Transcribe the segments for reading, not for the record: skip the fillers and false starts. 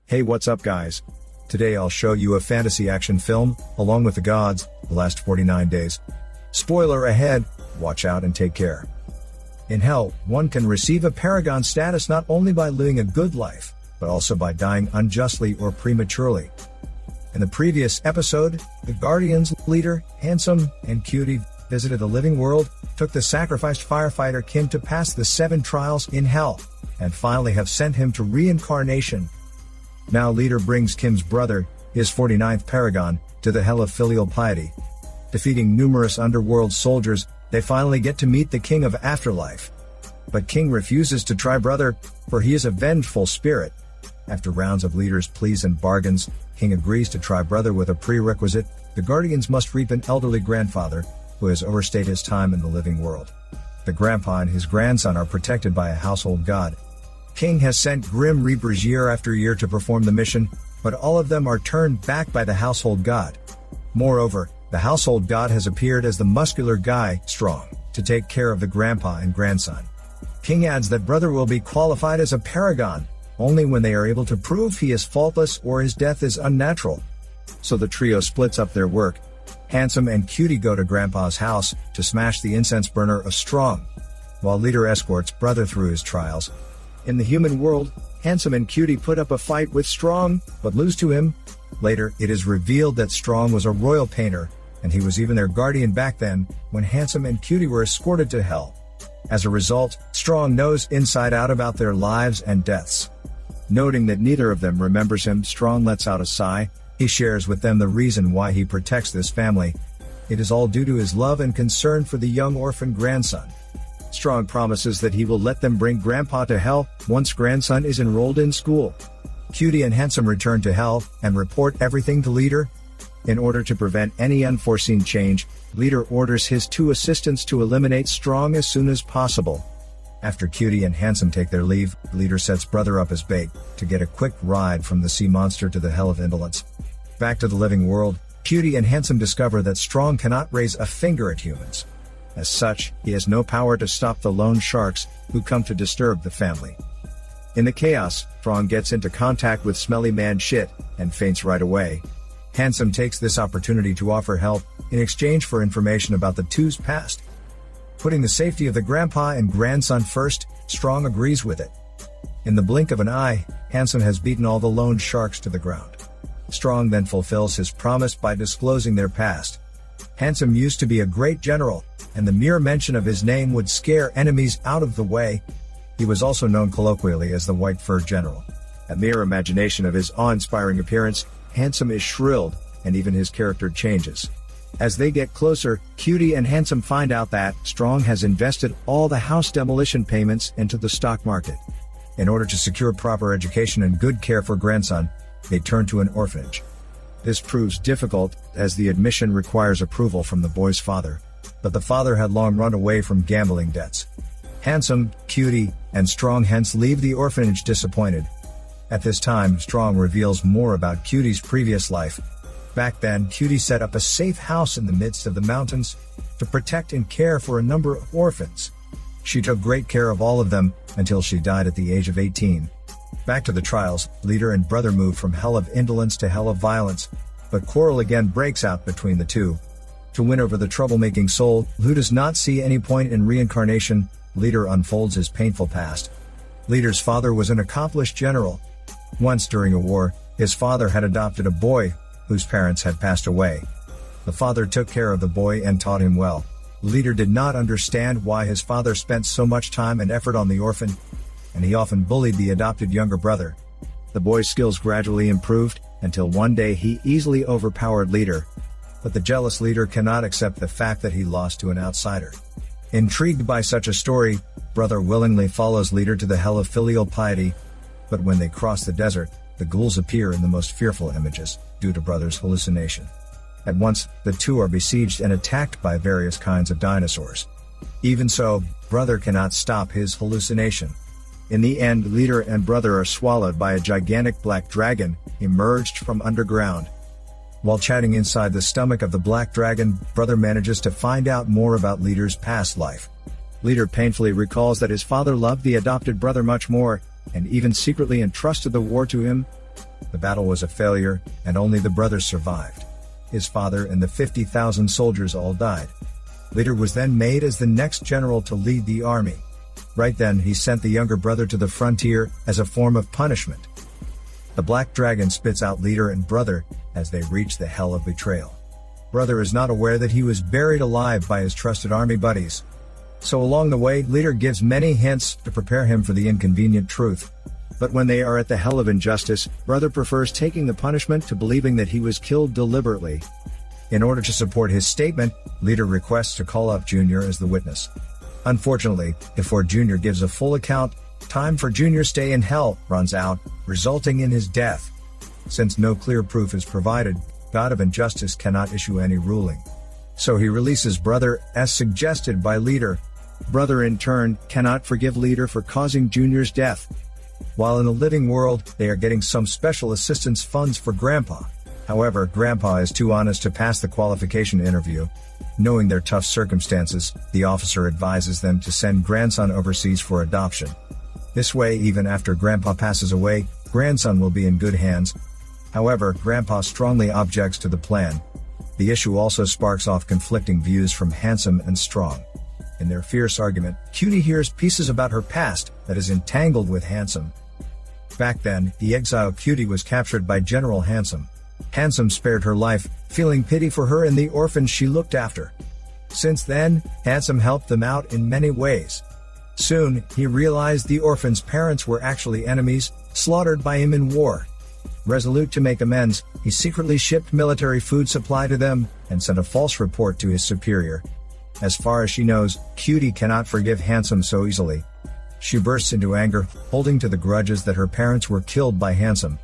Hey, what's up guys? Today I'll show you a fantasy action film, Along with the Gods, The Last 49 Days. Spoiler ahead, watch out and take care. In hell, one can receive a paragon status not only by living a good life, but also by dying unjustly or prematurely. In the previous episode, the Guardians leader, Handsome and Cutie, visited the living world, took the sacrificed firefighter Kim to pass the 7 trials in hell, and finally have sent him to reincarnation. Now Leader brings Kim's brother, his 49th paragon, to the hell of filial piety. Defeating numerous underworld soldiers, they finally get to meet the king of afterlife. But King refuses to try brother, for he is a vengeful spirit. After rounds of Leader's pleas and bargains, King agrees to try brother with a prerequisite: the Guardians must reap an elderly grandfather, who has overstayed his time in the living world. The grandpa and his grandson are protected by a household god. King has sent Grim Reapers year after year to perform the mission, but all of them are turned back by the household god. Moreover, the household god has appeared as the muscular guy, Strong, to take care of the grandpa and grandson. King adds that brother will be qualified as a paragon only when they are able to prove he is faultless or his death is unnatural. So the trio splits up their work. Handsome and Cutie go to Grandpa's house to smash the incense burner of Strong, while Leader escorts brother through his trials. In the human world, Handsome and Cutie put up a fight with Strong, but lose to him. Later, it is revealed that Strong was a royal painter, and he was even their guardian back then, when Handsome and Cutie were escorted to hell. As a result, Strong knows inside out about their lives and deaths. Noting that neither of them remembers him, Strong lets out a sigh. He shares with them the reason why he protects this family. It is all due to his love and concern for the young orphan grandson. Strong promises that he will let them bring Grandpa to hell once grandson is enrolled in school. Cutie and Handsome return to hell and report everything to Leader. In order to prevent any unforeseen change, Leader orders his 2 assistants to eliminate Strong as soon as possible. After Cutie and Handsome take their leave, Leader sets brother up as bait to get a quick ride from the sea monster to the hell of indolence. Back to the living world, Cutie and Handsome discover that Strong cannot raise a finger at humans. As such, he has no power to stop the lone sharks, who come to disturb the family. In the chaos, Strong gets into contact with Smelly Man Shit, and faints right away. Handsome takes this opportunity to offer help, in exchange for information about the two's past. Putting the safety of the grandpa and grandson first, Strong agrees with it. In the blink of an eye, Handsome has beaten all the lone sharks to the ground. Strong then fulfills his promise by disclosing their past. Handsome used to be a great general, and the mere mention of his name would scare enemies out of the way. He was also known colloquially as the White Fur General. A mere imagination of his awe-inspiring appearance, Handsome is shrilled, and even his character changes. As they get closer, Cutie and Handsome find out that Strong has invested all the house demolition payments into the stock market. In order to secure proper education and good care for grandson, they turn to an orphanage. This proves difficult, as the admission requires approval from the boy's father, but the father had long run away from gambling debts. Handsome, Cutie, and Strong hence leave the orphanage disappointed. At this time, Strong reveals more about Cutie's previous life. Back then, Cutie set up a safe house in the midst of the mountains to protect and care for a number of orphans. She took great care of all of them until she died at the age of 18. Back to the trials, Leader and brother move from hell of indolence to hell of violence, but quarrel again breaks out between the two. To win over the troublemaking soul, who does not see any point in reincarnation, Leader unfolds his painful past. Leader's father was an accomplished general. Once during a war, his father had adopted a boy whose parents had passed away. The father took care of the boy and taught him well. Leader did not understand why his father spent so much time and effort on the orphan, and he often bullied the adopted younger brother. The boy's skills gradually improved, until one day he easily overpowered Leader. But the jealous Leader cannot accept the fact that he lost to an outsider. Intrigued by such a story, brother willingly follows Leader to the hell of filial piety, but when they cross the desert, the ghouls appear in the most fearful images, due to brother's hallucination. At once, the two are besieged and attacked by various kinds of dinosaurs. Even so, brother cannot stop his hallucination. In the end, Leader and brother are swallowed by a gigantic black dragon, emerged from underground. While chatting inside the stomach of the black dragon, brother manages to find out more about Leader's past life. Leader painfully recalls that his father loved the adopted brother much more, and even secretly entrusted the war to him. The battle was a failure, and only the brothers survived. His father and the 50,000 soldiers all died. Leader was then made as the next general to lead the army. Right then he sent the younger brother to the frontier as a form of punishment. The Black Dragon spits out Leader and brother as they reach the hell of betrayal. Brother is not aware that he was buried alive by his trusted army buddies. So along the way, Leader gives many hints to prepare him for the inconvenient truth. But when they are at the hell of injustice, brother prefers taking the punishment to believing that he was killed deliberately. In order to support his statement, Leader requests to call up Junior as the witness. Unfortunately, before Junior gives a full account, time for Junior's stay in hell runs out, resulting in his death. Since no clear proof is provided, God of Injustice cannot issue any ruling. So he releases brother as suggested by Leader. Brother in turn cannot forgive Leader for causing Junior's death. While in the living world, they are getting some special assistance funds for Grandpa. However, Grandpa is too honest to pass the qualification interview. Knowing their tough circumstances, the officer advises them to send grandson overseas for adoption. This way, even after Grandpa passes away, grandson will be in good hands. However, Grandpa strongly objects to the plan. The issue also sparks off conflicting views from Handsome and Strong. In their fierce argument, Cutie hears pieces about her past that is entangled with Handsome. Back then, the exile Cutie was captured by General Handsome. Handsome spared her life, feeling pity for her and the orphans she looked after. Since then, Handsome helped them out in many ways. Soon, he realized the orphans' parents were actually enemies, slaughtered by him in war. Resolute to make amends, he secretly shipped military food supply to them, and sent a false report to his superior. As far as she knows, Cutie cannot forgive Handsome so easily. She bursts into anger, holding to the grudges that her parents were killed by Handsome.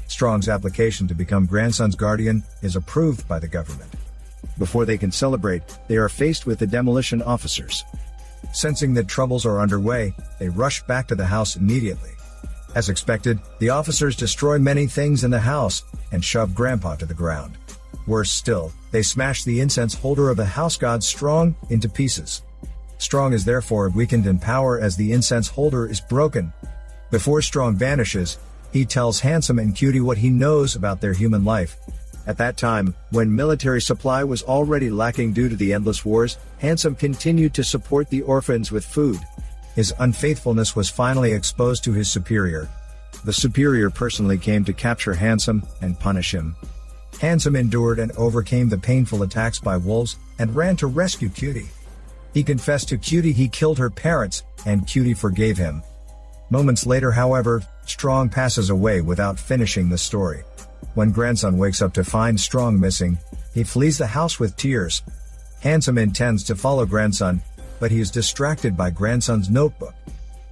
Strong's application to become grandson's guardian is approved by the government. Before they can celebrate, they are faced with the demolition officers. Sensing that troubles are underway, they rush back to the house immediately. As expected, the officers destroy many things in the house, and shove Grandpa to the ground. Worse still, they smash the incense holder of the house god Strong into pieces. Strong is therefore weakened in power as the incense holder is broken. Before Strong vanishes, he tells Handsome and Cutie what he knows about their human life. At that time, when military supply was already lacking due to the endless wars, Handsome continued to support the orphans with food. His unfaithfulness was finally exposed to his superior. The superior personally came to capture Handsome and punish him. Handsome endured and overcame the painful attacks by wolves, and ran to rescue Cutie. He confessed to Cutie he killed her parents, and Cutie forgave him. Moments later, however, Strong passes away without finishing the story. When grandson wakes up to find Strong missing, he flees the house with tears. Handsome intends to follow grandson, but he is distracted by grandson's notebook.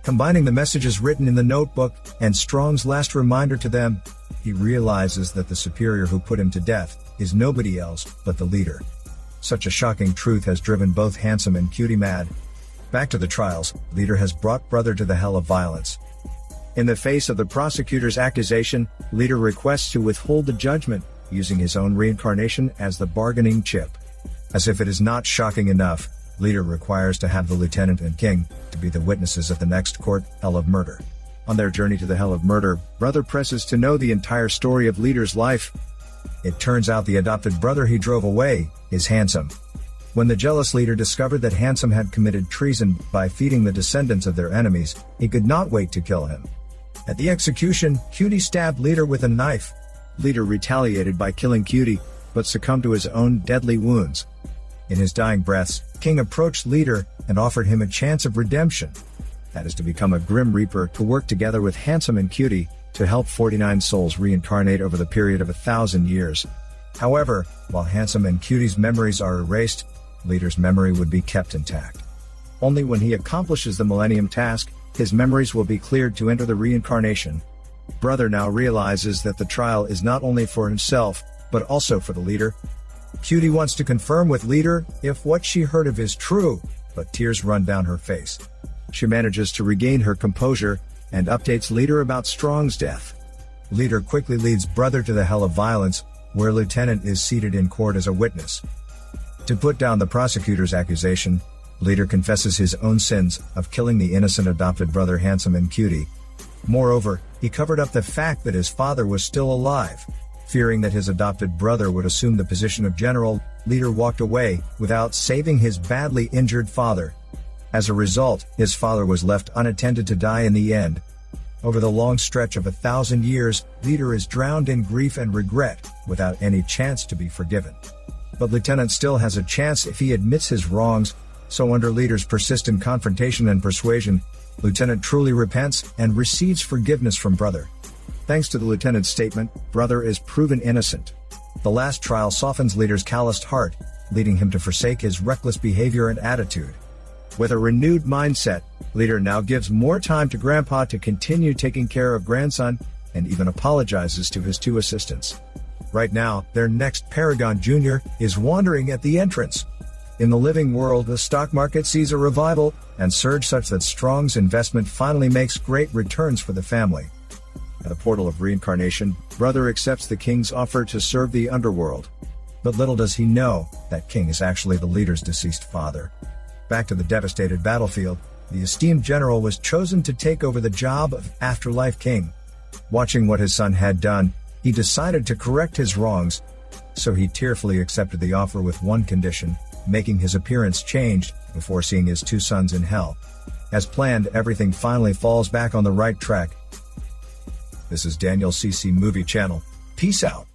Combining the messages written in the notebook and Strong's last reminder to them, he realizes that the superior who put him to death is nobody else but the leader. Such a shocking truth has driven both Handsome and Cutie mad. Back to the trials, Leader has brought brother to the hell of violence. In the face of the prosecutor's accusation, Leader requests to withhold the judgment, using his own reincarnation as the bargaining chip. As if it is not shocking enough, Leader requires to have the lieutenant and king to be the witnesses at the next court, Hell of Murder. On their journey to the Hell of Murder, brother presses to know the entire story of Leader's life. It turns out the adopted brother he drove away is Handsome. When the jealous Leader discovered that Handsome had committed treason by feeding the descendants of their enemies, he could not wait to kill him. At the execution, Cutie stabbed Leader with a knife. Leader retaliated by killing Cutie, but succumbed to his own deadly wounds. In his dying breaths, King approached Leader and offered him a chance of redemption. That is to become a Grim Reaper to work together with Handsome and Cutie to help 49 souls reincarnate over the period of 1,000 years. However, while Handsome and Cutie's memories are erased, Leader's memory would be kept intact. Only when he accomplishes the Millennium Task, his memories will be cleared to enter the reincarnation. Brother now realizes that the trial is not only for himself, but also for the Leader. Cutie wants to confirm with Leader if what she heard of is true, but tears run down her face. She manages to regain her composure, and updates Leader about Strong's death. Leader quickly leads brother to the Hell of Violence, where Lieutenant is seated in court as a witness. To put down the prosecutor's accusation, Leader confesses his own sins of killing the innocent adopted brother Handsome and Cutie. Moreover, he covered up the fact that his father was still alive. Fearing that his adopted brother would assume the position of general, Leader walked away without saving his badly injured father. As a result, his father was left unattended to die in the end. Over the long stretch of 1,000 years, Leader is drowned in grief and regret, without any chance to be forgiven. But Lieutenant still has a chance if he admits his wrongs, so under Leader's persistent confrontation and persuasion, Lieutenant truly repents and receives forgiveness from Brother. Thanks to the Lieutenant's statement, Brother is proven innocent. The last trial softens Leader's calloused heart, leading him to forsake his reckless behavior and attitude. With a renewed mindset, Leader now gives more time to Grandpa to continue taking care of grandson, and even apologizes to his 2 assistants. Right now, their next Paragon Jr. is wandering at the entrance. In the living world, the stock market sees a revival and surge such that Strong's investment finally makes great returns for the family. At the portal of reincarnation, Brother accepts the King's offer to serve the underworld. But little does he know that King is actually the Leader's deceased father. Back to the devastated battlefield, the esteemed general was chosen to take over the job of Afterlife King. Watching what his son had done, he decided to correct his wrongs, so he tearfully accepted the offer with one condition: making his appearance changed before seeing his 2 sons in hell. As planned, everything finally falls back on the right track. This is Daniel CC Movie Channel. Peace out.